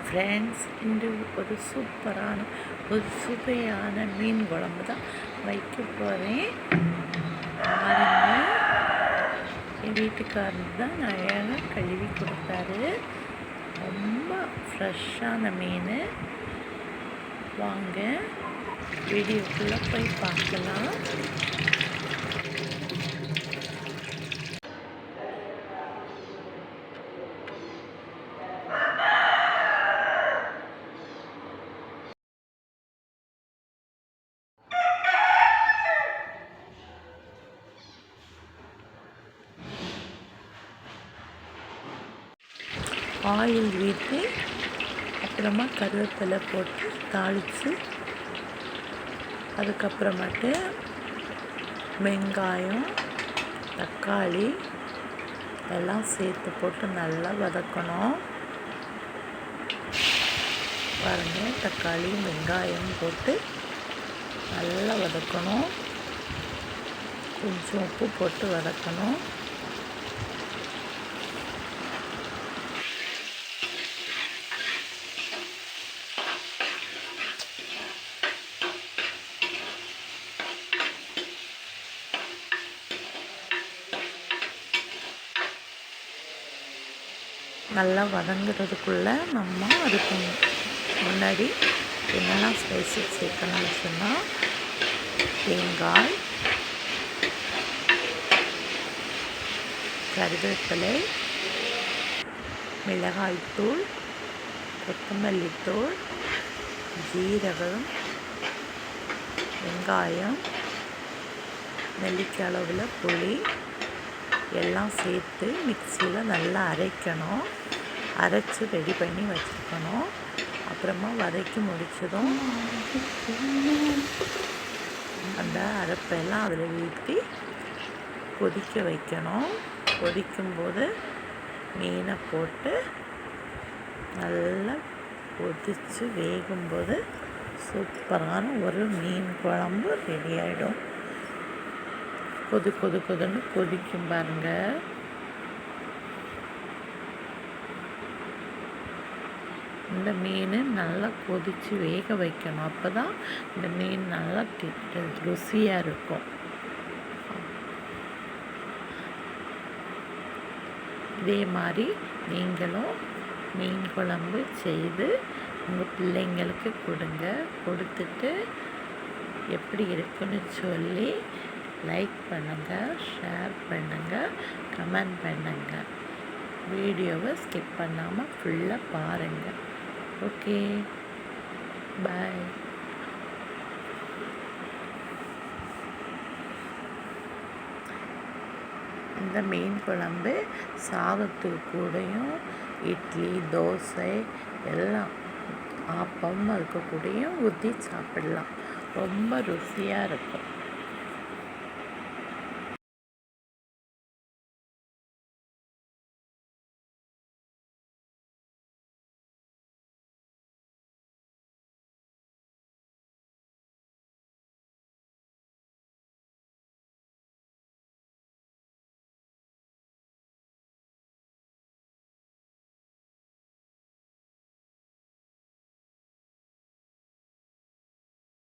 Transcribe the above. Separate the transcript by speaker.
Speaker 1: Friends, இன்று ஒரு சூப்பரான ஒரு சுவையான மீன் குழம்பு தான் வைக்க போகிறேன். பாருங்க, என் வீட்டுக்காரர் தான் அழகாக கழுவி கொடுத்தாரு. ரொம்ப ஃப்ரெஷ்ஷான மீன். வாங்க வீடியோக்குள்ளே போய் பார்க்கலாம். ஆயில் ஊற்றி அப்புறமா கருவேப்பிலை போட்டு தாளித்து, அதுக்கப்புறமேட்டு வெங்காயம், தக்காளி எல்லாம் சேர்த்து போட்டு நல்லா வதக்கணும். பாருங்கள், தக்காளி வெங்காயம் போட்டு நல்லா வதக்கணும். கொஞ்சம் உப்பு போட்டு வதக்கணும். நல்லா வதங்குறதுக்குள்ளே நம்ம அதுக்கு முன்னாடி என்னெல்லாம் ஸ்பைசஸ் சேர்க்கணும்னு சொன்னால், தேங்காய், கருவேப்பிலை, மிளகாய்த்தூள், கொத்தமல்லித்தூள், ஜீரகம், வெங்காயம், நெல்லிக்காய் அளவில் புளி எல்லாம் சேர்த்து மிக்சியில் நல்லா அரைக்கணும். அரைச்சி ரெடி பண்ணி வச்சுக்கணும். அப்புறமா வதக்கி முடித்ததும் அந்த அரைப்பெல்லாம் அதில் ஊற்றி கொதிக்க வைக்கணும். கொதிக்கும்போது மீனை போட்டு நல்லா கொதித்து வேகும்போது சூப்பரான ஒரு மீன் குழம்பு ரெடி ஆகிடும். கொதுன்னு கொதிக்கும் பாருங்கள். இந்த மீன் நல்லா கொதித்து வேக வைக்கணும். அப்போ தான் இந்த மீன் நல்லா ருசியாக இருக்கும். இதே மாதிரி நீங்களும் மீன் குழம்பு செய்து உங்கள் பிள்ளைங்களுக்கு கொடுங்க. கொடுத்துட்டு எப்படி இருக்குன்னு சொல்லி லைக் பண்ணுங்கள், ஷேர் பண்ணுங்கள், கமெண்ட் பண்ணுங்கள். வீடியோவை ஸ்கிப் பண்ணாமல் ஃபுல்லாக பாருங்கள். ஓகே, பாய். இந்த மீன் குழம்பு சாதத்துக்கு கூடயும், இட்லி, தோசை எல்லாம் ஆப்பம் அதுக்கு கூடயும் ஊற்றி சாப்பிடலாம். ரொம்ப ருசியாக இருக்கும்.